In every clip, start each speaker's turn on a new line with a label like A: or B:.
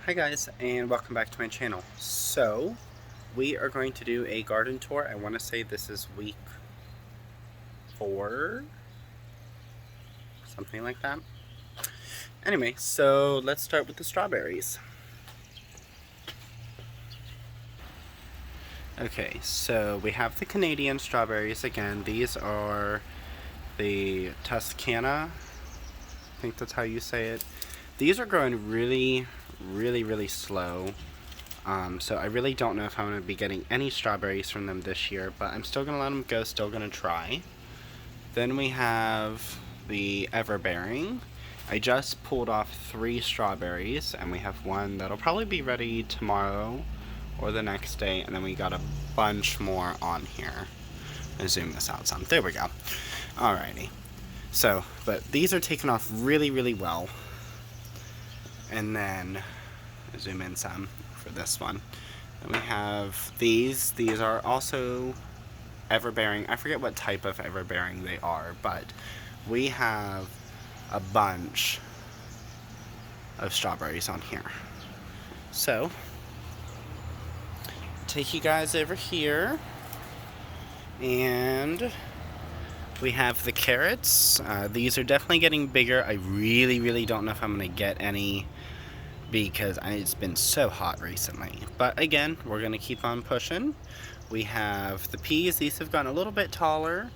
A: Hi guys, and welcome back to my channel. So, we are going to do a garden tour. I want to say this is week 4, something like that. Anyway, so let's start with the strawberries. Okay, so we have the Canadian strawberries again. These are the Tuscana, I think that's how you say it. These are growing really slow. So I really don't know if I'm going to be getting any strawberries from them this year, but I'm still going to let them go, still going to try. Then we have the Everbearing. I just pulled off 3 strawberries, and we have one that'll probably be ready tomorrow or the next day, and then we got a bunch more on here. Let's zoom this out some. There we go. Alrighty. So, but these are taking off really well. And then, zoom in some for this one. Then we have these. These are also Everbearing. I forget what type of Everbearing they are, but we have a bunch of strawberries on here. So, take you guys over here, and we have the carrots. These are definitely getting bigger. I really don't know if I'm going to get any because it's been so hot recently. But again, we're going to keep on pushing. We have the peas. These have gotten a little bit taller.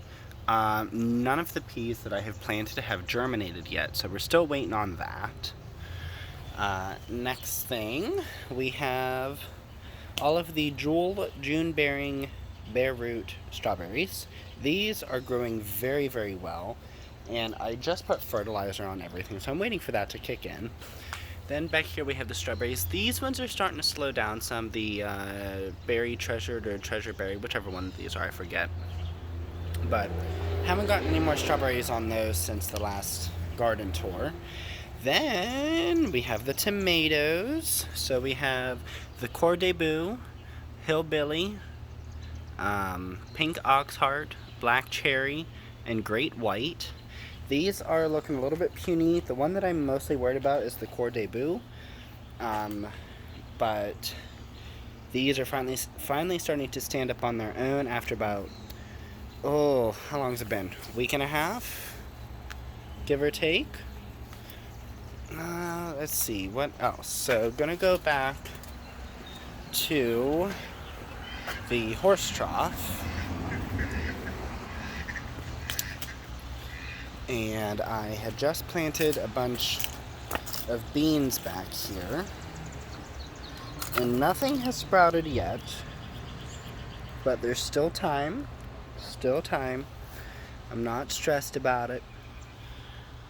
A: None of the peas that I have planted have germinated yet, so we're still waiting on that. Next thing, we have all of the June-bearing bare root strawberries. These are growing very well, and I just put fertilizer on everything, so I'm waiting for that to kick in. Then back here we have the strawberries. These ones are starting to slow down some. The berry treasured or treasure berry, whichever one of these are, I forget. But haven't gotten any more strawberries on those since the last garden tour. Then we have the tomatoes. So we have the Core Debut, Hillbilly, Pink Oxheart, Black Cherry, and Great White. These are looking a little bit puny. The one that I'm mostly worried about is the Core Debut. But these are finally starting to stand up on their own after about, how long has it been? Week and a half? Give or take? Let's see, what else? So, gonna go back to the horse trough. And I had just planted a bunch of beans back here, and nothing has sprouted yet, but there's still time. I'm not stressed about it.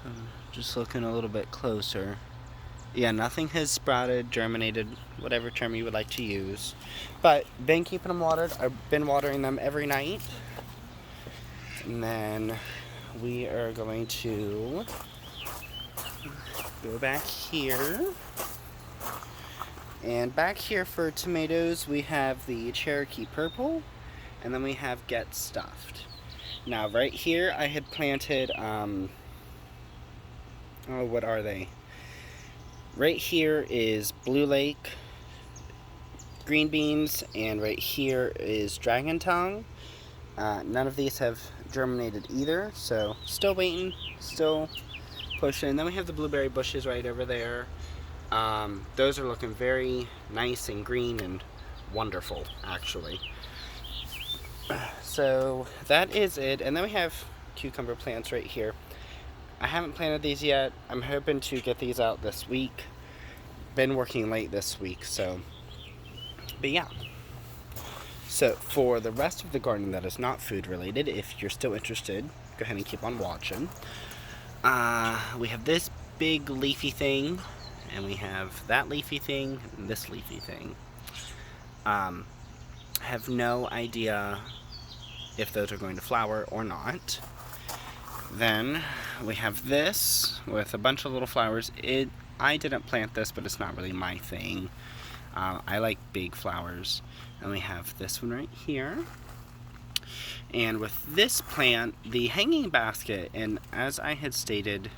A: I'm just looking a little bit closer. Yeah, nothing has sprouted, germinated, whatever term you would like to use, but been keeping them watered. I've been watering them every night. And then we are going to go back here. And back here for tomatoes, we have the Cherokee Purple, and then we have Get Stuffed. Now, right here, I had planted, what are they? Right here is Blue Lake green beans, and right here is Dragon Tongue. None of these have germinated either, so still waiting, still pushing. And then we have the blueberry bushes right over there. Those are looking very nice and green and wonderful, actually. So that is it. And then we have cucumber plants right here. I haven't planted these yet. I'm hoping to get these out this week. Been working late this week, so, but yeah. So for the rest of the garden that is not food related, if you're still interested, go ahead and keep on watching. We have this big leafy thing, and we have that leafy thing, and this leafy thing. Have no idea if those are going to flower or not. Then we have this with a bunch of little flowers. I didn't plant this, but it's not really my thing. I like big flowers. And we have this one right here. And with this plant, the hanging basket, and as I had stated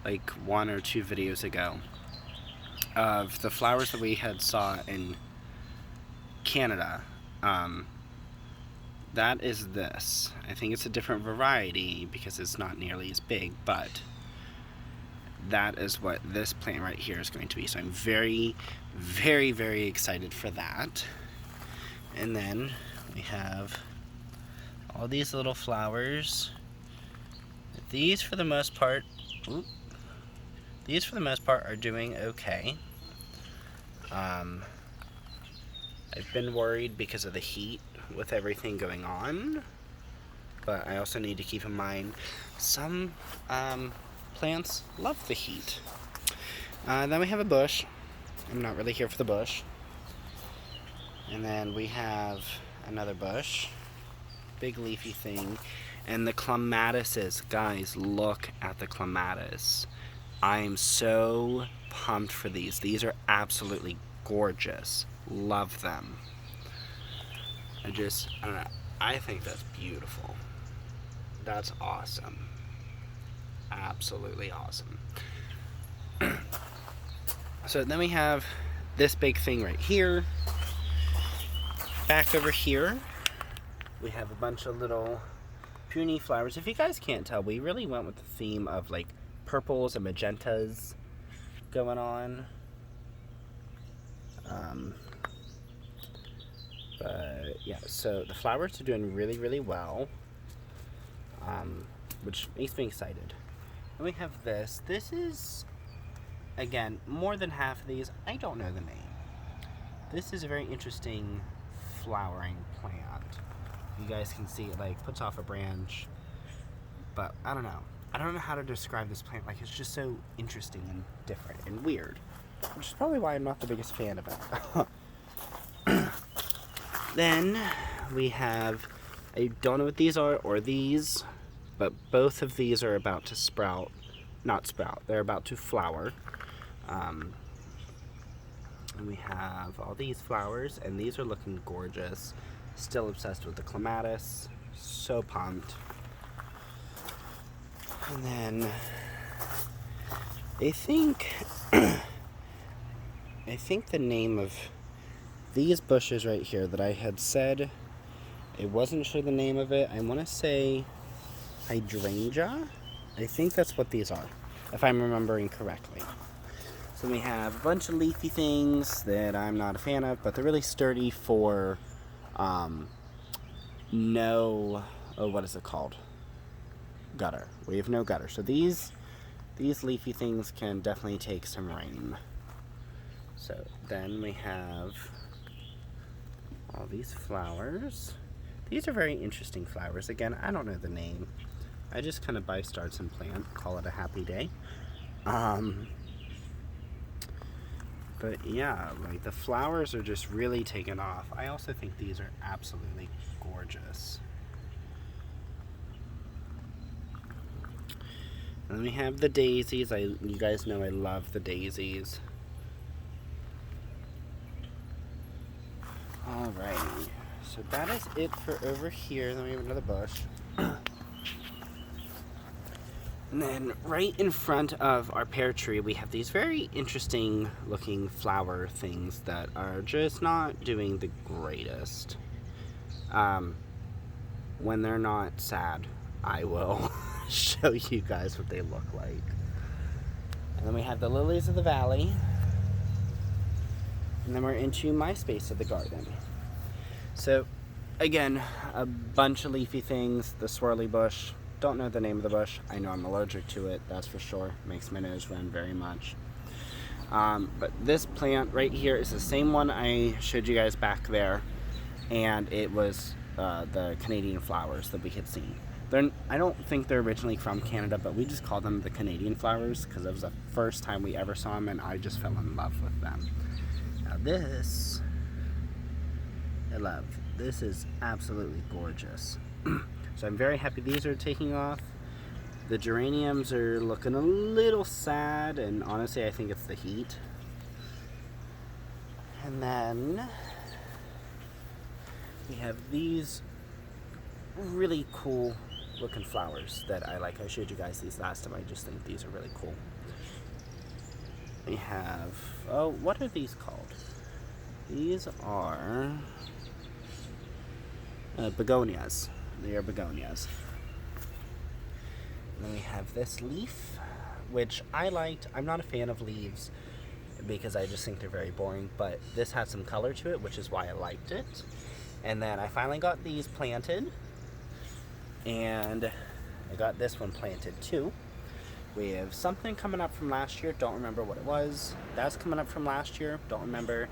A: like 1 or 2 videos ago, of the flowers that we had saw in Canada. That is this. I think it's a different variety because it's not nearly as big, but that is what this plant right here is going to be. So I'm very, very, very excited for that. And then we have all these little flowers. These for the most part, are doing okay. I've been worried because of the heat with everything going on, but I also need to keep in mind some plants love the heat. Then we have a bush. I'm not really here for the bush. And then we have another bush, big leafy thing, and the clematises. Guys, look at the clematis. I am so pumped for these. These are absolutely gorgeous. Love them. I don't know. I think that's beautiful. That's awesome. Absolutely awesome. So then we have this big thing right here. Back over here, we have a bunch of little peony flowers. If you guys can't tell, we really went with the theme of like purples and magentas going on. But yeah, so the flowers are doing really, really well, which makes me excited. And we have this. This is, again, more than half of these, I don't know the name. This is a very interesting flowering plant. You guys can see it like puts off a branch, but I don't know. I don't know how to describe this plant. Like, it's just so interesting and different and weird, which is probably why I'm not the biggest fan of it. Then we have, I don't know what these are or these, but both of these are about to sprout. Not sprout, they're about to flower. And we have all these flowers, and these are looking gorgeous. Still obsessed with the clematis. So pumped. And then I think the name of these bushes right here that I had said, I wasn't sure the name of it. I want to say hydrangea. I think that's what these are, if I'm remembering correctly. So we have a bunch of leafy things that I'm not a fan of, but they're really sturdy for what is it called? Gutter. We have no gutter. So these leafy things can definitely take some rain. So then we have all these flowers. These are very interesting flowers. Again, I don't know the name. I just kind of buy, start some plant, call it a happy day. But yeah, like the flowers are just really taking off. I also think these are absolutely gorgeous. And then we have the daisies. You guys know I love the daisies. Alrighty, so that is it for over here. Then we have another bush. And then right in front of our pear tree, we have these very interesting looking flower things that are just not doing the greatest. When they're not sad, I will show you guys what they look like. And then we have the lilies of the valley. And then we're into my space of the garden. So, again, a bunch of leafy things, the swirly bush. Don't know the name of the bush. I know I'm allergic to it, that's for sure. Makes my nose run very much. But this plant right here is the same one I showed you guys back there. And it was the Canadian flowers that we had seen. I don't think they're originally from Canada, but we just call them the Canadian flowers because it was the first time we ever saw them, and I just fell in love with them. Now this, I love. This is absolutely gorgeous. So I'm very happy these are taking off. The geraniums are looking a little sad, and honestly I think it's the heat. And then we have these really cool looking flowers that I like. I showed you guys these last time. I just think these are really cool. We have, oh, what are these called? These are begonias. They are begonias. And then we have this leaf, which I liked. I'm not a fan of leaves because I just think they're very boring, but this has some color to it, which is why I liked it. And then I finally got these planted, and I got this one planted too. We have something coming up from last year, don't remember what it was. That's coming up from last year, don't remember.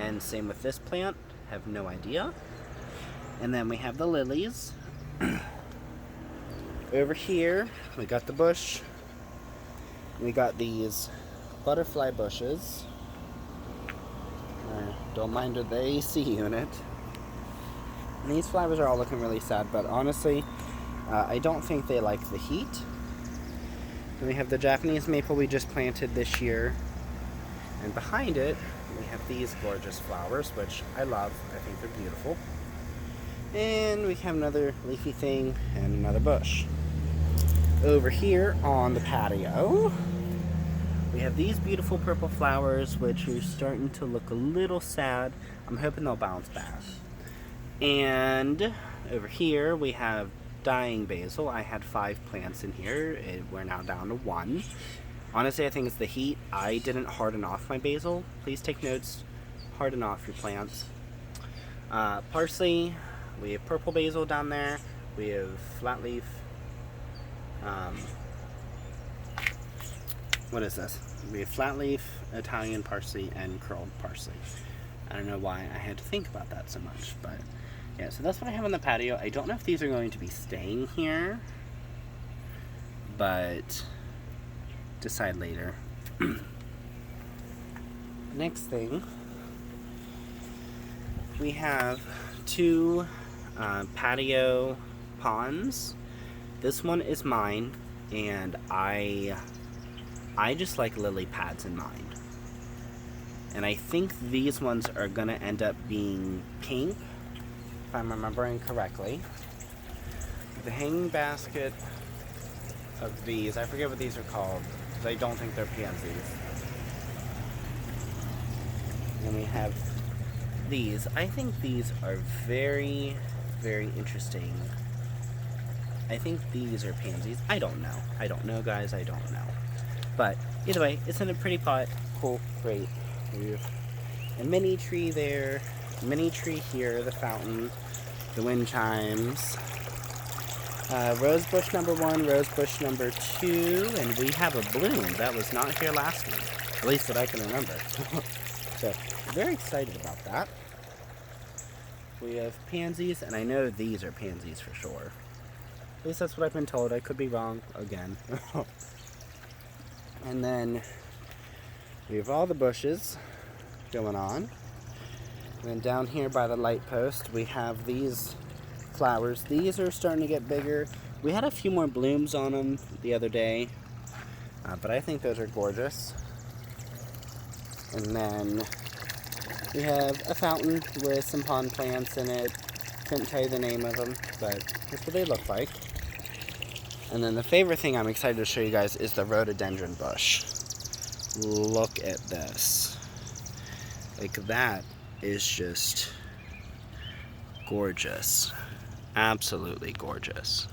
A: And same with this plant, have no idea. And then we have the lilies. Over here, we got the bush. We got these butterfly bushes. Don't mind the AC unit. And these flowers are all looking really sad, but honestly, I don't think they like the heat. And we have the Japanese maple we just planted this year. And behind it, we have these gorgeous flowers, which I love. I think they're beautiful. And we have another leafy thing and another bush. Over here on the patio, we have these beautiful purple flowers, which are starting to look a little sad. I'm hoping they'll bounce back. And over here, we have dying basil. I had 5 plants in here. We're now down to 1. Honestly, I think it's the heat. I didn't harden off my basil. Please take notes. Harden off your plants. Parsley. We have purple basil down there. We have flat leaf. What is this? We have flat leaf, Italian parsley, and curled parsley. I don't know why I had to think about that so much, but yeah, so that's what I have on the patio. I don't know if these are going to be staying here, but decide later. Next thing, we have 2 patio ponds. This one is mine, and I just like lily pads in mine. And I think these ones are gonna end up being pink, if I'm remembering correctly. The hanging basket of these, I forget what these are called, because I don't think they're pansies. And we have these. I think these are very, very interesting. I think these are pansies. I don't know. I don't know, guys. I don't know. But either way, it's in a pretty pot. Cool. Great. We have a mini tree there. Mini tree here. The fountain. The wind chimes. Rose bush number 1. Rose bush number 2. And we have a bloom that was not here last week. At least that I can remember. So, very excited about that. We have pansies. And I know these are pansies for sure. At least that's what I've been told. I could be wrong again. And then we have all the bushes going on. And then down here by the light post, we have these flowers. These are starting to get bigger. We had a few more blooms on them the other day, but I think those are gorgeous. And then we have a fountain with some pond plants in it. Couldn't tell you the name of them, but that's what they look like. And then the favorite thing I'm excited to show you guys is the rhododendron bush. Look at this. Like, that is just gorgeous. Absolutely gorgeous.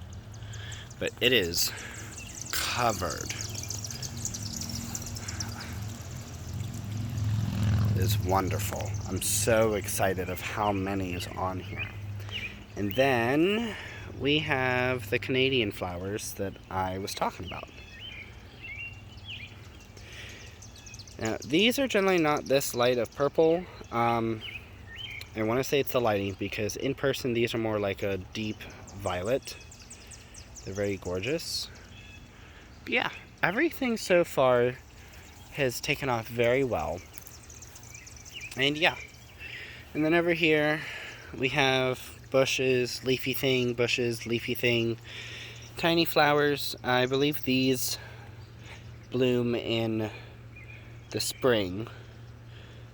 A: But it is covered. It is wonderful. I'm so excited of how many is on here. And then we have the Canadian flowers that I was talking about. Now, these are generally not this light of purple. I want to say it's the lighting, because in person these are more like a deep violet. They're very gorgeous. But yeah, everything so far has taken off very well. And yeah. And then over here we have bushes, leafy thing, bushes, leafy thing, tiny flowers. I believe these bloom in the spring,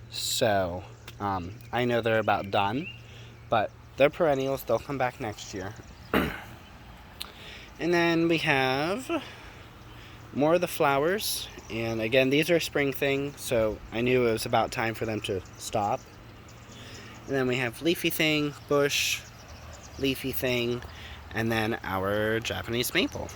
A: so I know they're about done, but they're perennials. They'll come back next year. And then we have more of the flowers. And again, these are a spring thing, so I knew it was about time for them to stop. And then we have leafy thing, bush, leafy thing, and then our Japanese maple.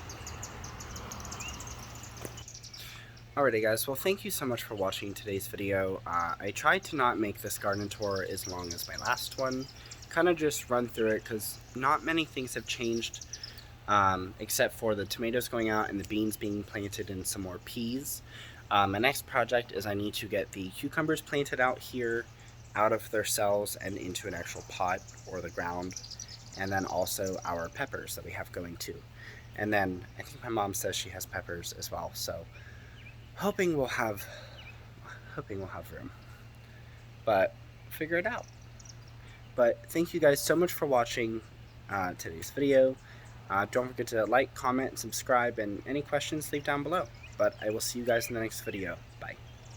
A: Alrighty guys, well thank you so much for watching today's video. I tried to not make this garden tour as long as my last one. Kind of just run through it because not many things have changed except for the tomatoes going out and the beans being planted and some more peas. My next project is I need to get the cucumbers planted out here, out of their cells and into an actual pot or the ground. And then also our peppers that we have going too. And then I think my mom says she has peppers as well, so hoping we'll have room, but figure it out. But thank you guys so much for watching today's video. Don't forget to like, comment, and subscribe, and any questions leave down below. But I will see you guys in the next video. Bye.